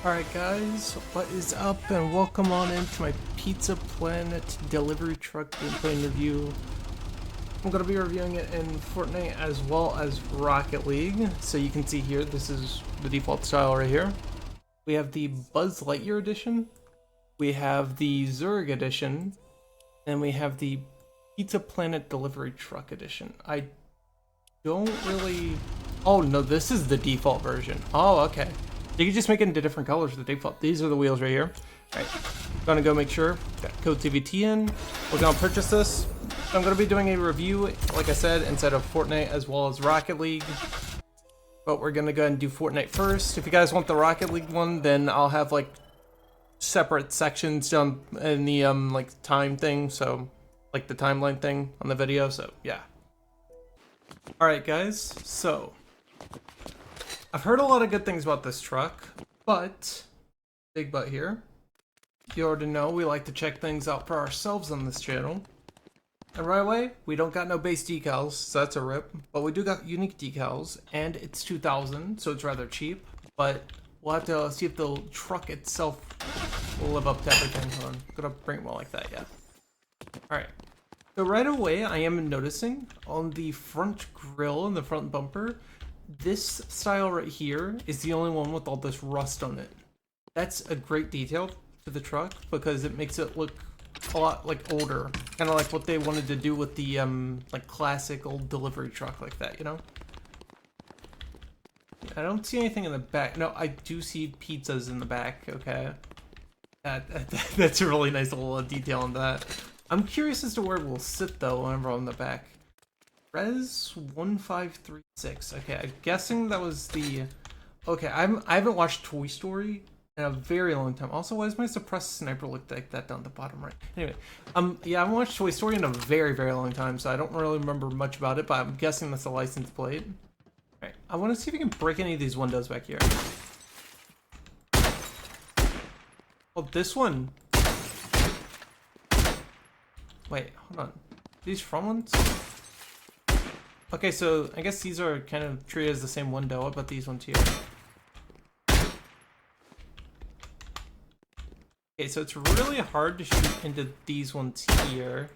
Alright guys, what is up and welcome on into my Pizza Planet delivery truck gameplay and review. I'm going to be reviewing it in Fortnite as well as Rocket League. So you can see here, this is the default style right here. We have the Buzz Lightyear edition, we have the Zurg edition, and we have the Pizza Planet delivery truck edition. I don't really... Oh no, this is the default version. Oh, okay. You can just make it into different colors the default. These are the wheels right here. Alright, gonna go make sure. Got code CVT in. We're gonna purchase this. I'm gonna be doing a review, like I said, instead of Fortnite as well as Rocket League. But we're gonna go ahead and do Fortnite first. If you guys want the Rocket League one, then I'll have like separate sections down in the like time thing, so like the timeline thing on the video, so yeah. Alright guys, so I've heard a lot of good things about this truck, but, big but here, you already know we like to check things out for ourselves on this channel. And right away, we don't got no base decals, so that's a rip, but we do got unique decals, and it's 2,000, so it's rather cheap, but we'll have to see if the truck itself will live up to everything. Hold on, I'm gonna bring it more like that, yeah. Alright, so right away, I am noticing on the front grille and the front bumper, this style right here is the only one with all this rust on it. That's a great detail to the truck because it makes it look a lot like older, kind of like what they wanted to do with the like classic old delivery truck like that, you know. I don't see anything in the back. No, I do see pizzas in the back. Okay, that's a really nice little detail on that. I'm curious as to where we'll sit though whenever on the back. Res 1536. Okay, I'm guessing that was the... Okay, I haven't watched Toy Story in a very long time. Also, why does my suppressed sniper look like that down the bottom right? Anyway, yeah, I haven't watched Toy Story in a very, very long time, so I don't really remember much about it, but I'm guessing that's a license plate. Alright, I want to see if we can break any of these windows back here. Oh, this one. Wait, hold on. These front ones? Okay, so I guess these are kind of treated as the same window. What about these ones here? Okay, so it's really hard to shoot into these ones here.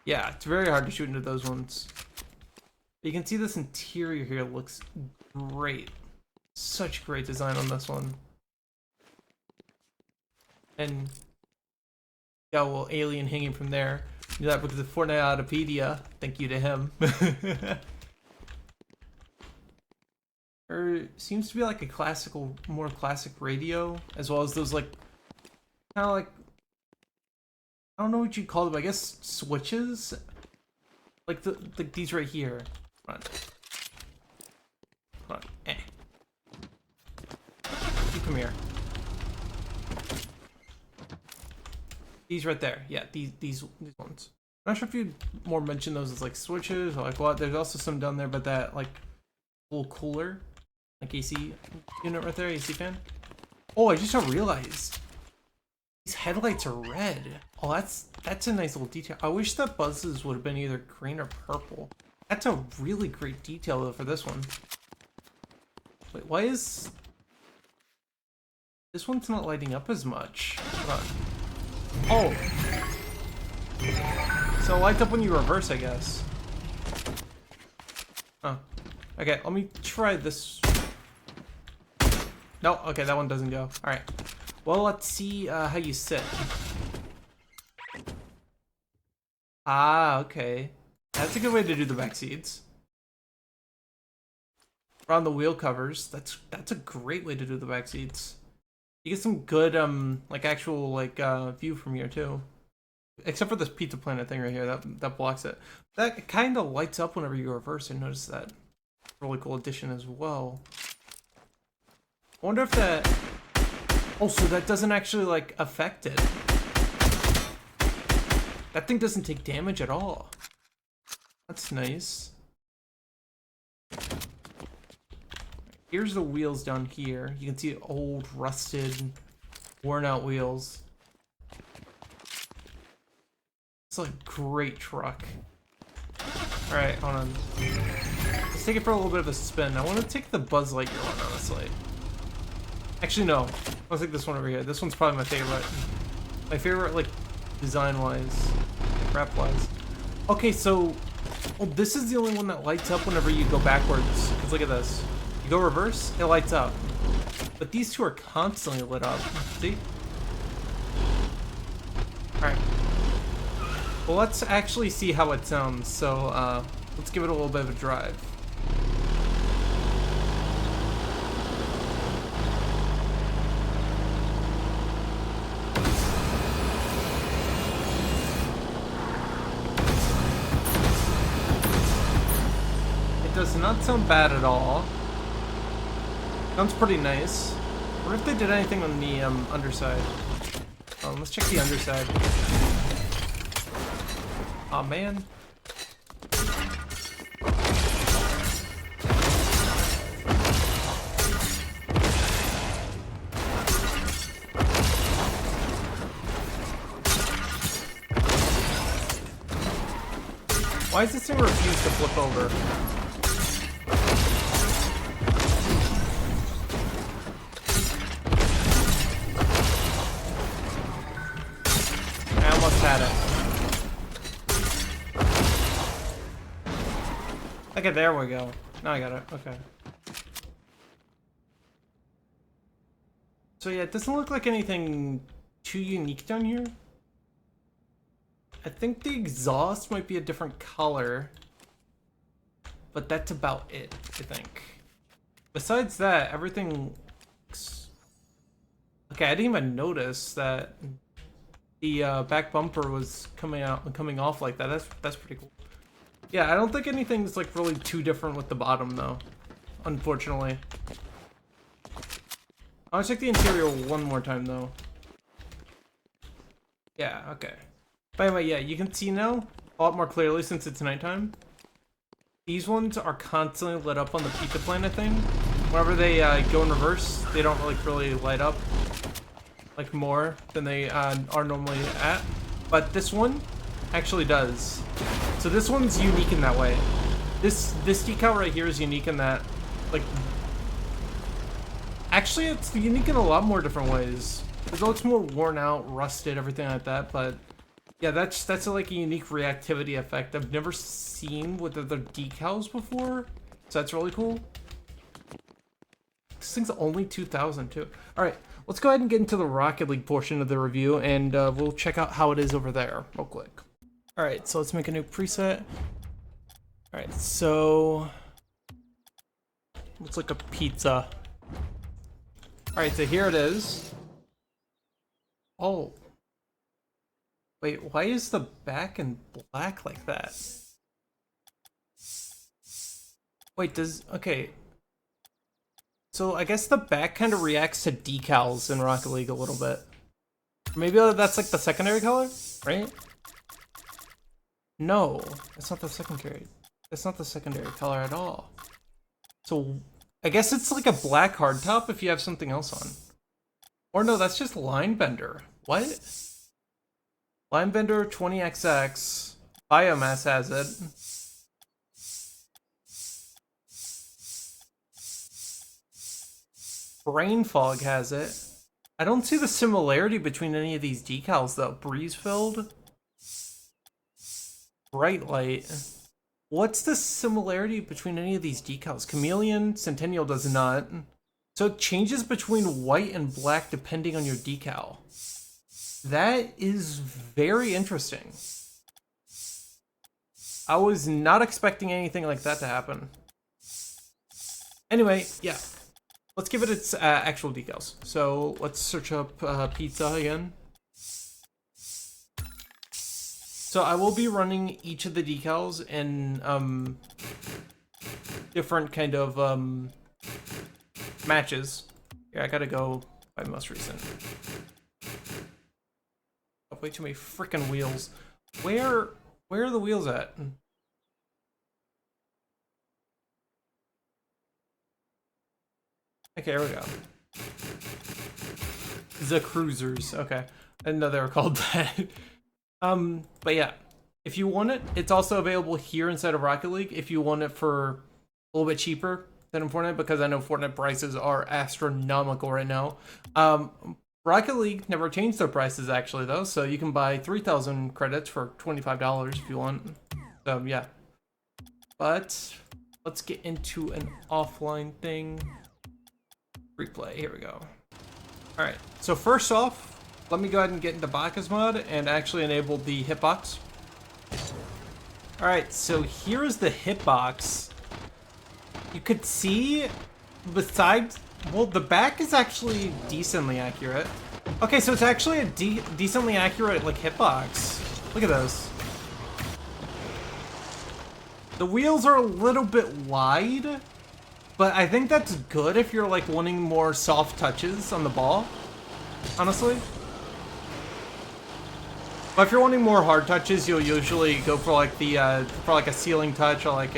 Yeah, it's very hard to shoot into those ones. You can see this interior here looks great. Such great design on this one. And got a little alien hanging from there. Do that because of Fortniteopedia. Thank you to him. There seems to be like a more classic radio, as well as those like, kind of like, I don't know what you'd call them, but I guess switches? Like these right here. Hold on. Hold on. Eh. You come here. These right there, yeah, these ones. I'm not sure if you'd more mention those as like switches or like what. There's also some down there, but that like little cooler, like AC unit right there, AC fan. Oh, I just realized these headlights are red. Oh, that's a nice little detail. I wish that buzzes would have been either green or purple. That's a really great detail though for this one. Wait, why is this one's not lighting up as much? Hold on. Oh. So it lights up when you reverse, I guess. Oh. Okay, let me try this. No, okay, that one doesn't go. Alright. Well, let's see how you sit. Ah, okay. That's a good way to do the back seats. Around the wheel covers. That's a great way to do the back seats. You get some good, like actual, like, view from here too. Except for this Pizza Planet thing right here, that blocks it. That kind of lights up whenever you reverse, I noticed that. Really cool addition as well. I wonder if that... Oh, so that doesn't actually, like, affect it. That thing doesn't take damage at all. That's nice. Here's the wheels down here. You can see old, rusted, worn out wheels. It's a great truck. Alright, hold on. Let's take it for a little bit of a spin. I want to take the Buzz Lightyear one, honestly. Actually, no. I'll take this one over here. This one's probably my favorite. My favorite, like, design-wise, wrap-wise. Okay, so... Well, this is the only one that lights up whenever you go backwards. Because look at this. You go reverse, it lights up. But these two are constantly lit up. See? Alright. Well, let's actually see how it sounds. So, let's give it a little bit of a drive. Does not sound bad at all. Sounds pretty nice. What if they did anything on the underside? Let's check the underside. Aw, man. Why does this thing refuse to flip over? Had it. Okay, there we go. Now I got it. Okay. So yeah, it doesn't look like anything too unique down here. I think the exhaust might be a different color, but that's about it, I think. Besides that, everything looks... Okay, I didn't even notice that the back bumper was coming off like that. That's pretty cool. Yeah, I don't think anything's like really too different with the bottom though, unfortunately. I'll check the interior one more time though. Yeah, okay. By the way, yeah, you can see now a lot more clearly since it's nighttime. These ones are constantly lit up on the Pizza Planet thing. Whenever they go in reverse, they don't like really light up like more than they are normally at, but this one actually does. So this one's unique in that way. This decal right here is unique in that, like, actually it's unique in a lot more different ways. It looks more worn out, rusted, everything like that, but yeah, that's like a unique reactivity effect I've never seen with other decals before, so that's really cool. This thing's only 2,000 too. All right. Let's go ahead and get into the Rocket League portion of the review, and we'll check out how it is over there real quick. Alright, so let's make a new preset. Alright, so... looks like a pizza. Alright, so here it is. Oh. Wait, why is the back in black like that? Wait, okay. So I guess the back kind of reacts to decals in Rocket League a little bit. Maybe that's like the secondary color, right? No, that's not the secondary. That's not the secondary color at all. So I guess it's like a black hardtop if you have something else on. Or no, that's just line bender. What? Line bender 20XX. Biomass has it. Brain Fog has it. I don't see the similarity between any of these decals though. Breeze Filled. Bright Light. What's the similarity between any of these decals? Chameleon, Centennial does not. So it changes between white and black depending on your decal. That is very interesting. I was not expecting anything like that to happen. Anyway, yeah. Let's give it its actual decals. So let's search up pizza again. So I will be running each of the decals in different kind of matches. Yeah, I gotta go by most recent. Oh, way too many freaking wheels. Where are the wheels at? Okay, here we go. The Cruisers. Okay, I didn't know they were called that. But yeah, if you want it, it's also available here inside of Rocket League. If you want it for a little bit cheaper, than in Fortnite because I know Fortnite prices are astronomical right now. Rocket League never changed their prices actually though, so you can buy 3,000 credits for $25 if you want. So yeah. But let's get into an offline thing. Replay, here we go. Alright, so first off, let me go ahead and get into Baka's mod and actually enable the hitbox. Alright, so here's the hitbox. You could see, besides, well, the back is actually decently accurate. Okay, so it's actually a decently accurate, like, hitbox. Look at those. The wheels are a little bit wide, but I think that's good if you're, like, wanting more soft touches on the ball, honestly. But if you're wanting more hard touches, you'll usually go for, like, the, for, like, a ceiling touch or, like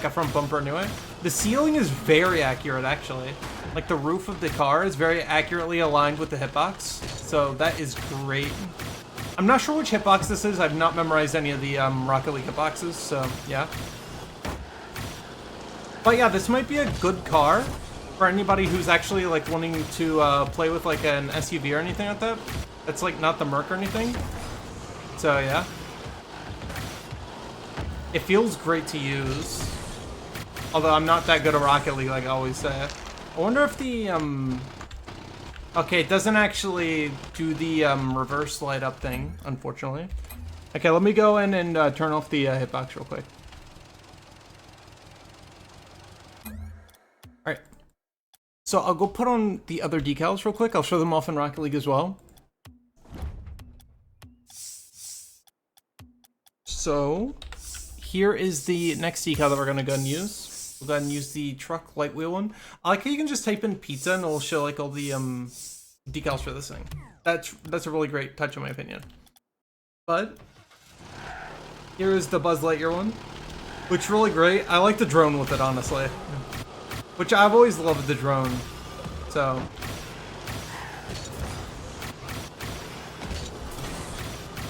a front bumper anyway. The ceiling is very accurate, actually. Like, the roof of the car is very accurately aligned with the hitbox, so that is great. I'm not sure which hitbox this is. I've not memorized any of the Rocket League hitboxes, so yeah. But yeah, this might be a good car for anybody who's actually, like, wanting to play with, like, an SUV or anything like that. That's, like, not the Merc or anything. So, yeah. It feels great to use. Although I'm not that good at Rocket League, like I always say. I wonder if the, okay, it doesn't actually do the, reverse light up thing, unfortunately. Okay, let me go in and turn off the hitbox real quick. Alright. So I'll go put on the other decals real quick. I'll show them off in Rocket League as well. So, here is the next decal that we're going to go and use. We'll go ahead and use the truck light wheel one. I like how you can just type in pizza and it'll show like all the decals for this thing. That's a really great touch in my opinion. But here is the Buzz Lightyear one, which is really great. I like the drone with it, honestly. Which I've always loved the drone. So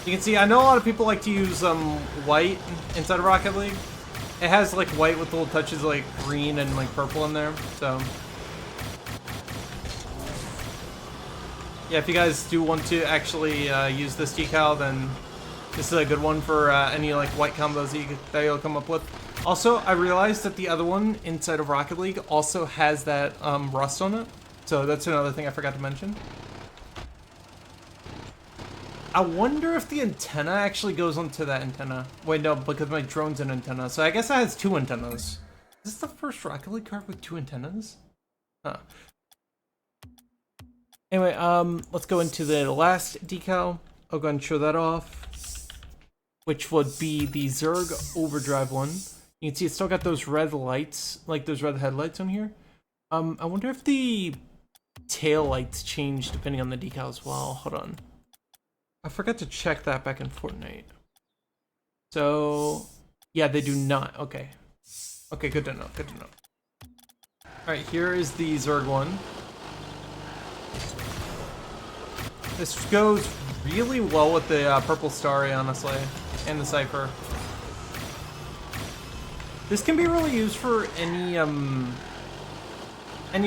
you can see, I know a lot of people like to use white inside of Rocket League. It has like white with little touches of like green and like purple in there, so. Yeah, if you guys do want to actually use this decal, then this is a good one for any like white combos that you'll come up with. Also, I realized that the other one inside of Rocket League also has that rust on it, so that's another thing I forgot to mention. I wonder if the antenna actually goes onto that antenna. Wait, no, because my drone's an antenna. So I guess it has two antennas. Is this the first Rocket League car with two antennas? Huh. Anyway, let's go into the last decal. I'll go and show that off. Which would be the Zerg Overdrive one. You can see it's still got those red lights, like those red headlights on here. I wonder if the tail lights change depending on the decal as well. Hold on. I forgot to check that back in Fortnite. So, yeah, they do not. Okay. Okay, good to know, good to know. Alright, here is the Zerg one. This goes really well with the purple Starry, honestly, and the Cypher. This can be really used for any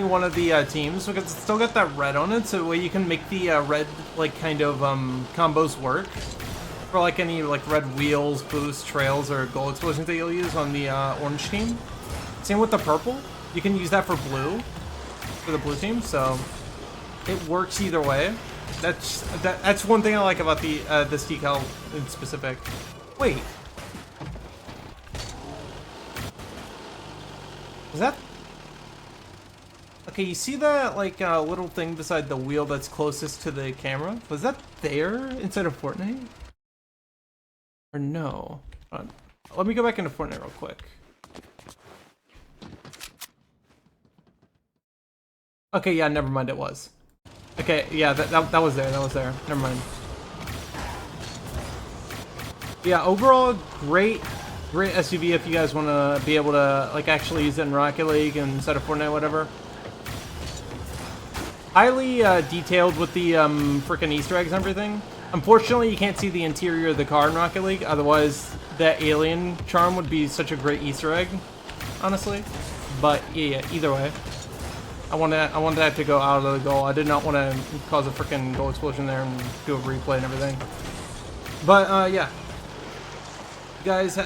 one of the teams, because it's still got that red on it, so way you can make the red like kind of combos work for like any like red wheels, boost, trails, or goal explosions that you'll use on the orange team. Same with the purple, you can use that for blue, for the blue team, so it works either way. That's one thing I like about the this decal in specific. Wait, is that? Okay, you see that like little thing beside the wheel that's closest to the camera? Was that there inside of Fortnite? Or no? Let me go back into Fortnite real quick. Okay, yeah, never mind, it was. Okay, yeah, that was there, that was there. Never mind. Yeah, overall, great SUV if you guys want to be able to like actually use it in Rocket League instead of Fortnite, whatever. Highly detailed with the freaking Easter eggs and everything. Unfortunately, you can't see the interior of the car in Rocket League. Otherwise, that alien charm would be such a great Easter egg. honestly. But yeah, either way. I wanted that to go out of the goal. I did not want to cause a freaking goal explosion there and do a replay and everything. But yeah. Guys,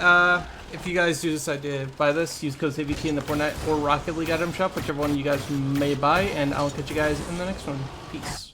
if you guys do decide to buy this, use code CVT in the Fortnite or Rocket League item shop, whichever one you guys may buy, and I'll catch you guys in the next one. Peace.